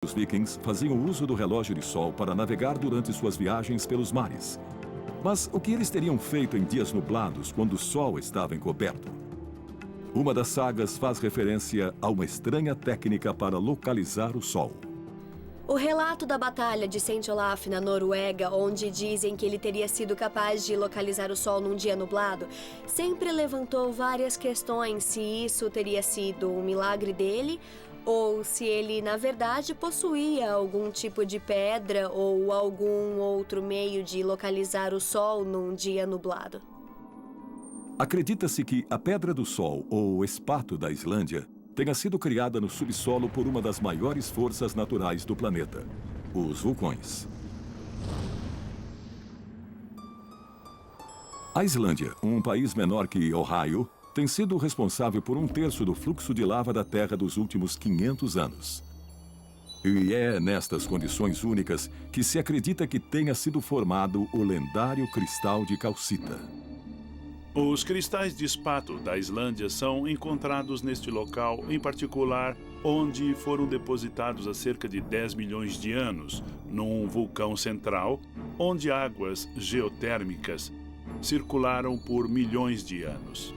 Os vikings faziam uso do relógio de sol para navegar durante suas viagens pelos mares. Mas o que eles teriam feito em dias nublados quando o sol estava encoberto? Uma das sagas faz referência a uma estranha técnica para localizar o sol. O relato da Batalha de St. Olaf, na Noruega, onde dizem que ele teria sido capaz de localizar o sol num dia nublado, sempre levantou várias questões se isso teria sido um milagre dele ou se ele, na verdade, possuía algum tipo de pedra ou algum outro meio de localizar o sol num dia nublado. Acredita-se que a Pedra do Sol, ou Espato da Islândia, tenha sido criada no subsolo por uma das maiores forças naturais do planeta, os vulcões. A Islândia, um país menor que Ohio, tem sido responsável por 1/3 do fluxo de lava da Terra dos últimos 500 anos. E é nestas condições únicas que se acredita que tenha sido formado o lendário cristal de calcita. Os cristais de espato da Islândia são encontrados neste local, em particular, onde foram depositados há cerca de 10 milhões de anos, num vulcão central, onde águas geotérmicas circularam por milhões de anos.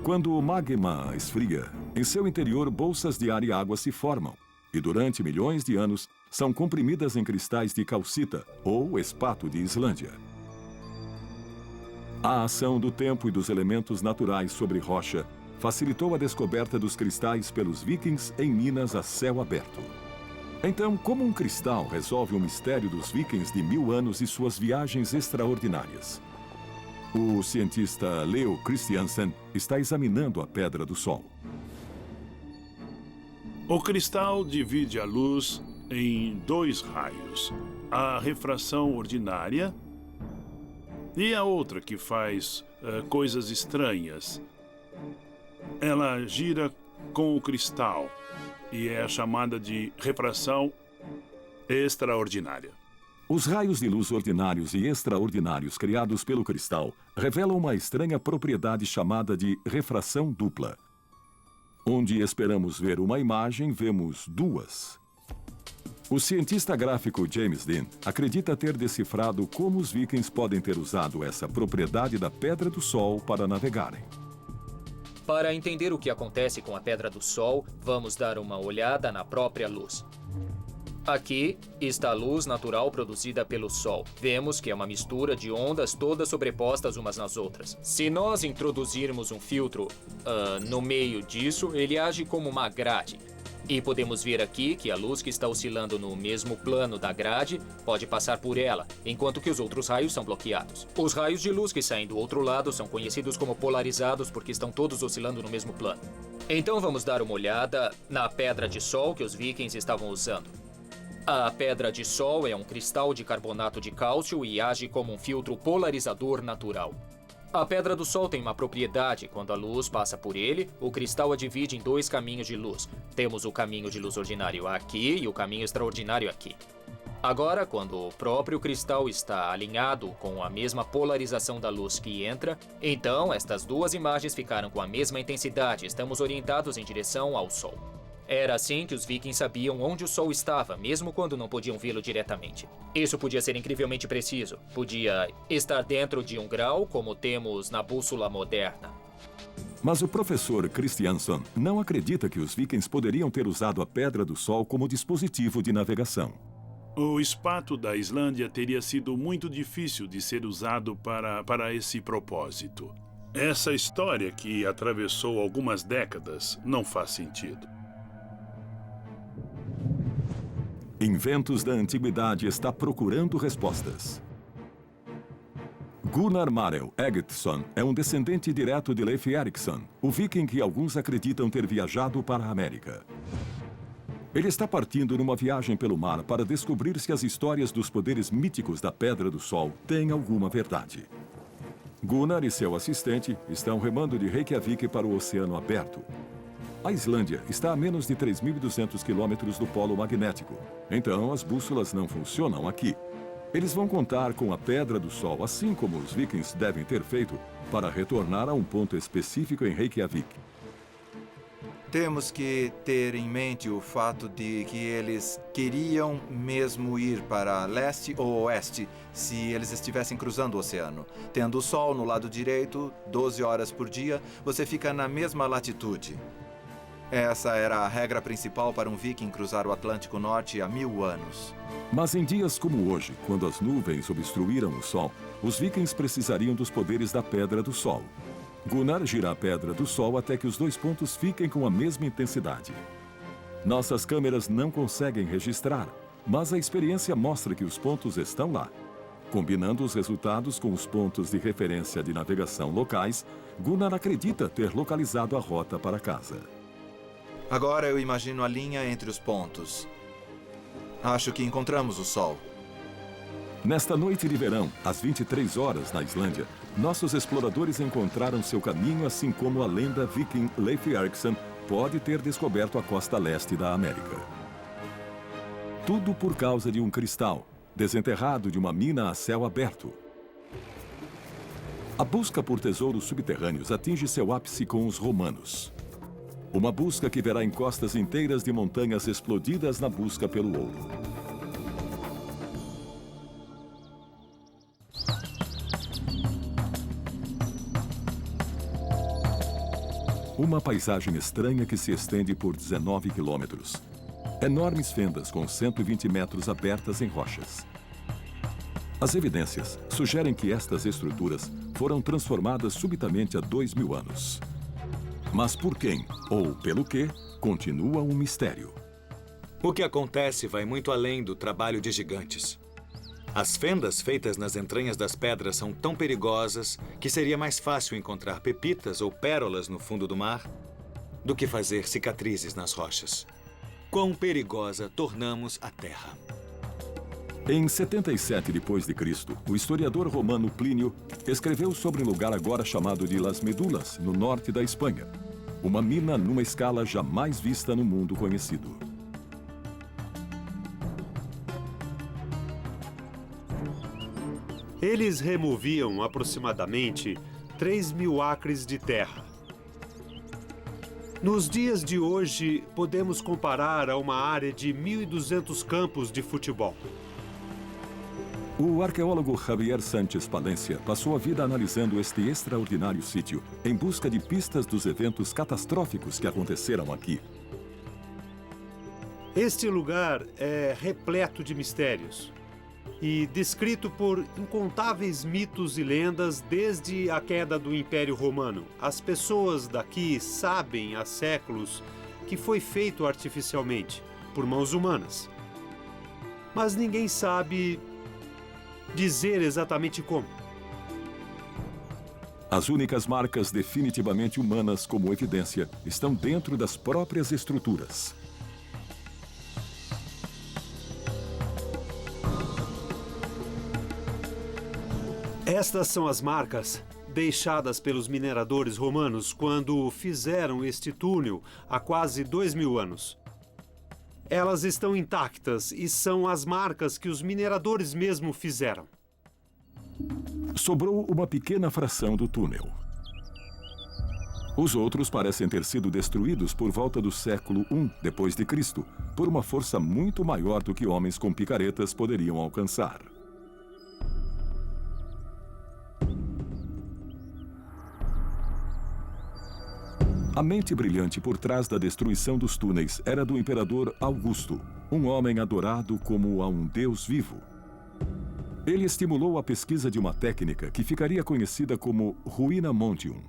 Quando o magma esfria, em seu interior bolsas de ar e água se formam, e durante milhões de anos são comprimidas em cristais de calcita, ou espato de Islândia. A ação do tempo e dos elementos naturais sobre rocha facilitou a descoberta dos cristais pelos vikings em minas a céu aberto. Então, como um cristal resolve o mistério dos vikings de 1000 anos e suas viagens extraordinárias? O cientista Leo Christiansen está examinando a Pedra do Sol. O cristal divide a luz em 2 raios: a refração ordinária e a outra que faz coisas estranhas. Ela gira com o cristal e é chamada de refração extraordinária. Os raios de luz ordinários e extraordinários criados pelo cristal revelam uma estranha propriedade chamada de refração dupla. Onde esperamos ver uma imagem, vemos duas. O cientista gráfico James Dean acredita ter decifrado como os vikings podem ter usado essa propriedade da Pedra do Sol para navegarem. Para entender o que acontece com a Pedra do Sol, vamos dar uma olhada na própria luz. Aqui está a luz natural produzida pelo Sol. Vemos que é uma mistura de ondas todas sobrepostas umas nas outras. Se nós introduzirmos um filtro no meio disso, ele age como uma grade. E podemos ver aqui que a luz que está oscilando no mesmo plano da grade pode passar por ela, enquanto que os outros raios são bloqueados. Os raios de luz que saem do outro lado são conhecidos como polarizados porque estão todos oscilando no mesmo plano. Então vamos dar uma olhada na pedra de sol que os vikings estavam usando. A pedra de sol é um cristal de carbonato de cálcio e age como um filtro polarizador natural. A Pedra do Sol tem uma propriedade. Quando a luz passa por ele, o cristal a divide em 2 caminhos de luz. Temos o caminho de luz ordinário aqui e o caminho extraordinário aqui. Agora, quando o próprio cristal está alinhado com a mesma polarização da luz que entra, então estas 2 imagens ficaram com a mesma intensidade. Estamos orientados em direção ao Sol. Era assim que os vikings sabiam onde o Sol estava, mesmo quando não podiam vê-lo diretamente. Isso podia ser incrivelmente preciso. Podia estar dentro de 1 grau, como temos na bússola moderna. Mas o professor Christiansen não acredita que os vikings poderiam ter usado a Pedra do Sol como dispositivo de navegação. O espato da Islândia teria sido muito difícil de ser usado para esse propósito. Essa história, que atravessou algumas décadas, não faz sentido. Inventos da Antiguidade está procurando respostas. Gunnar Marel Eggertsson é um descendente direto de Leif Erikson, o viking que alguns acreditam ter viajado para a América. Ele está partindo numa viagem pelo mar para descobrir se as histórias dos poderes míticos da Pedra do Sol têm alguma verdade. Gunnar e seu assistente estão remando de Reykjavik para o Oceano Aberto. A Islândia está a menos de 3.200 quilômetros do polo magnético, então as bússolas não funcionam aqui. Eles vão contar com a Pedra do Sol, assim como os vikings devem ter feito, para retornar a um ponto específico em Reykjavik. Temos que ter em mente o fato de que eles queriam mesmo ir para leste ou oeste se eles estivessem cruzando o oceano. Tendo o sol no lado direito, 12 horas por dia, você fica na mesma latitude. Essa era a regra principal para um viking cruzar o Atlântico Norte há 1000 anos. Mas em dias como hoje, quando as nuvens obstruíram o sol, os vikings precisariam dos poderes da Pedra do Sol. Gunnar gira a Pedra do Sol até que os 2 pontos fiquem com a mesma intensidade. Nossas câmeras não conseguem registrar, mas a experiência mostra que os pontos estão lá. Combinando os resultados com os pontos de referência de navegação locais, Gunnar acredita ter localizado a rota para casa. Agora eu imagino a linha entre os pontos. Acho que encontramos o sol. Nesta noite de verão, às 23 horas na Islândia, nossos exploradores encontraram seu caminho, assim como a lenda viking Leif Erikson pode ter descoberto a costa leste da América. Tudo por causa de um cristal, desenterrado de uma mina a céu aberto. A busca por tesouros subterrâneos atinge seu ápice com os romanos. Uma busca que verá encostas inteiras de montanhas explodidas na busca pelo ouro. Uma paisagem estranha que se estende por 19 quilômetros. Enormes fendas com 120 metros abertas em rochas. As evidências sugerem que estas estruturas foram transformadas subitamente há 2000 anos. Mas por quem, ou pelo quê, continua um mistério. O que acontece vai muito além do trabalho de gigantes. As fendas feitas nas entranhas das pedras são tão perigosas que seria mais fácil encontrar pepitas ou pérolas no fundo do mar do que fazer cicatrizes nas rochas. Quão perigosa tornamos a Terra. Em 77 d.C., o historiador romano Plínio escreveu sobre um lugar agora chamado de Las Medulas, no norte da Espanha. Uma mina numa escala jamais vista no mundo conhecido. Eles removiam aproximadamente 3.000 acres de terra. Nos dias de hoje, podemos comparar a uma área de 1.200 campos de futebol. O arqueólogo Javier Sánchez Palencia passou a vida analisando este extraordinário sítio, em busca de pistas dos eventos catastróficos que aconteceram aqui. Este lugar é repleto de mistérios e descrito por incontáveis mitos e lendas desde a queda do Império Romano. As pessoas daqui sabem há séculos que foi feito artificialmente, por mãos humanas. Mas ninguém sabe dizer exatamente como. As únicas marcas definitivamente humanas como evidência estão dentro das próprias estruturas. Estas são as marcas deixadas pelos mineradores romanos quando fizeram este túnel há quase 2.000 anos. Elas estão intactas e são as marcas que os mineradores mesmo fizeram. Sobrou uma pequena fração do túnel. Os outros parecem ter sido destruídos por volta do século I d.C., por uma força muito maior do que homens com picaretas poderiam alcançar. A mente brilhante por trás da destruição dos túneis era do imperador Augusto, um homem adorado como a um deus vivo. Ele estimulou a pesquisa de uma técnica que ficaria conhecida como Ruina Montium.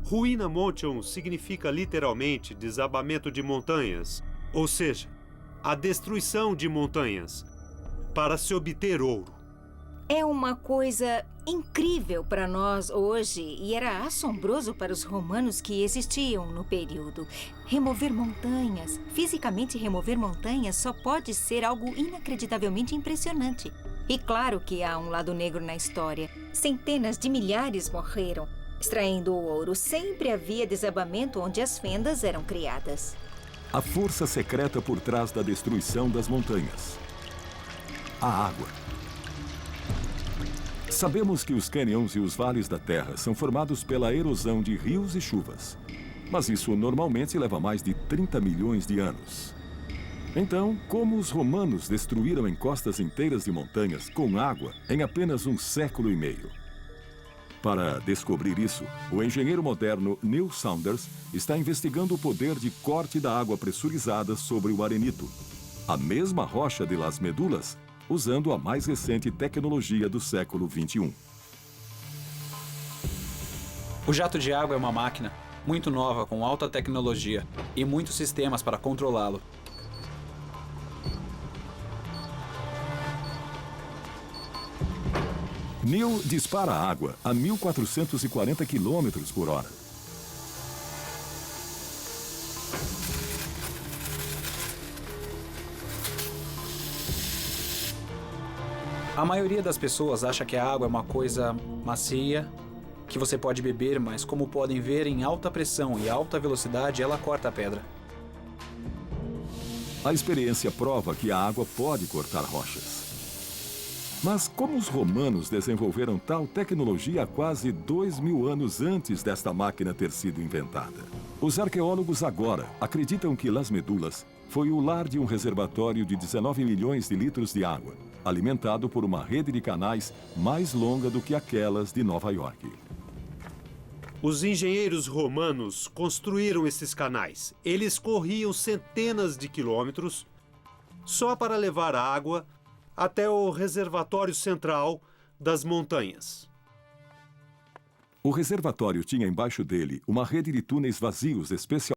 Ruina Montium significa literalmente desabamento de montanhas, ou seja, a destruição de montanhas, para se obter ouro. É uma coisa incrível para nós hoje e era assombroso para os romanos que existiam no período. Remover montanhas, fisicamente remover montanhas, só pode ser algo inacreditavelmente impressionante. E claro que há um lado negro na história. Centenas de milhares morreram. Extraindo o ouro, sempre havia desabamento onde as fendas eram criadas. A força secreta por trás da destruição das montanhas. A água. Sabemos que os cânions e os vales da Terra são formados pela erosão de rios e chuvas. mas isso normalmente leva mais de 30 milhões de anos. Então, como os romanos destruíram encostas inteiras de montanhas com água em apenas um século e meio? Para descobrir isso, o engenheiro moderno Neil Saunders está investigando o poder de corte da água pressurizada sobre o arenito, a mesma rocha de Las Medulas, usando a mais recente tecnologia do século XXI. O jato de água é uma máquina muito nova, com alta tecnologia e muitos sistemas para controlá-lo. Neil dispara a água a 1.440 km por hora. A maioria das pessoas acha que a água é uma coisa macia, que você pode beber, mas como podem ver, em alta pressão e alta velocidade, ela corta a pedra. A experiência prova que a água pode cortar rochas. Mas como os romanos desenvolveram tal tecnologia há quase 2.000 anos antes desta máquina ter sido inventada? Os arqueólogos agora acreditam que Las Medulas foi o lar de um reservatório de 19 milhões de litros de água, alimentado por uma rede de canais mais longa do que aquelas de Nova York. Os engenheiros romanos construíram esses canais. Eles corriam centenas de quilômetros só para levar água até o reservatório central das montanhas. O reservatório tinha embaixo dele uma rede de túneis vazios especialmente